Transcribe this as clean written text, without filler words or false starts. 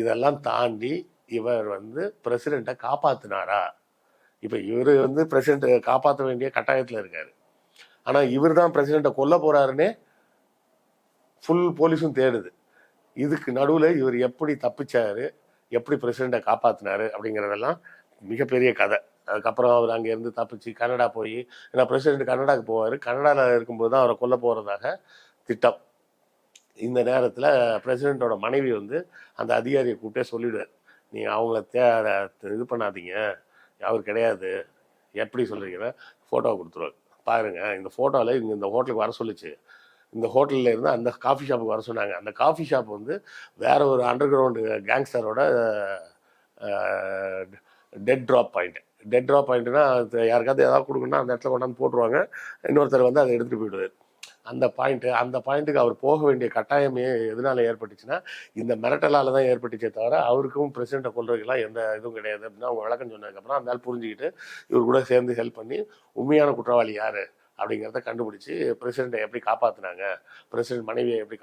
இதெல்லாம் தாண்டி இவர் வந்து பிரசிடெண்ட்டை காப்பாத்தினாரா? இப்போ இவர் வந்து பிரசிடெண்ட்டை காப்பாற்ற வேண்டிய கட்டாயத்தில் இருக்காரு. ஆனால் இவர் தான் பிரசிடெண்ட்டை கொல்ல போறாருன்னே ஃபுல் போலீஸும் தேடுது. இதுக்கு நடுவில் இவர் எப்படி தப்பிச்சாரு, எப்படி பிரசிடெண்ட்டை காப்பாற்றினாரு அப்படிங்கிறதெல்லாம் மிகப்பெரிய கதை. அதுக்கப்புறம் அவர் அங்கேருந்து தப்பிச்சு கனடா போய், ஏன்னா பிரசிடெண்ட் கனடாவுக்கு போவார், கனடாவில் இருக்கும்போது தான் அவரை கொல்ல போகிறதாக திட்டம். இந்த நேரத்தில் பிரசிடெண்ட்டோட மனைவி வந்து அந்த அதிகாரியை கூப்பிட்டே சொல்லிவிடுவார், நீங்கள் அவங்கள இது பண்ணாதீங்க, அவர் கிடையாது, எப்படி சொல்கிறீங்கன்னா ஃபோட்டோவை கொடுத்துருவார். பாருங்கள், இந்த ஃபோட்டோவில் இங்கே இந்த ஹோட்டலுக்கு வர சொல்லிச்சு, இந்த ஹோட்டலில் இருந்து அந்த காஃபி ஷாப்புக்கு வர சொன்னாங்க. அந்த காஃபி ஷாப் வந்து வேற ஒரு அண்டர் கிரவுண்டு கேங்ஸ்டரோட dead drop point. Dead drop பாயிண்ட்னா யாருக்காவது ஏதாவது கொடுக்கணும்னா அந்த இடத்துல கொண்டாந்து போட்டுருவாங்க, இன்னொருத்தர் வந்து அதை எடுத்துகிட்டு போயிடுவார். அந்த பாயிண்ட்டுக்கு அவர் போக வேண்டிய கட்டாயமே எதனால ஏற்பட்டுச்சுன்னா இந்த மிரட்டலால் தான் ஏற்பட்டுச்சே தவிர அவருக்கும் பிரசிடெண்ட்டை கொள்றதுக்கெல்லாம் எந்த இதுவும் கிடையாது அப்படின்னு அவங்க விளக்கம் சொன்னதுக்கப்புறம் அந்த ஆள் புரிஞ்சுக்கிட்டு இவர் கூட சேர்ந்து ஹெல்ப் பண்ணி உண்மையான குற்றவாளி யார் அப்படிங்கிறத கண்டுபிடிச்சி பிரசிடெண்ட்டை எப்படி காப்பாற்றினாங்க, பிரசிடெண்ட் மனைவியை எப்படி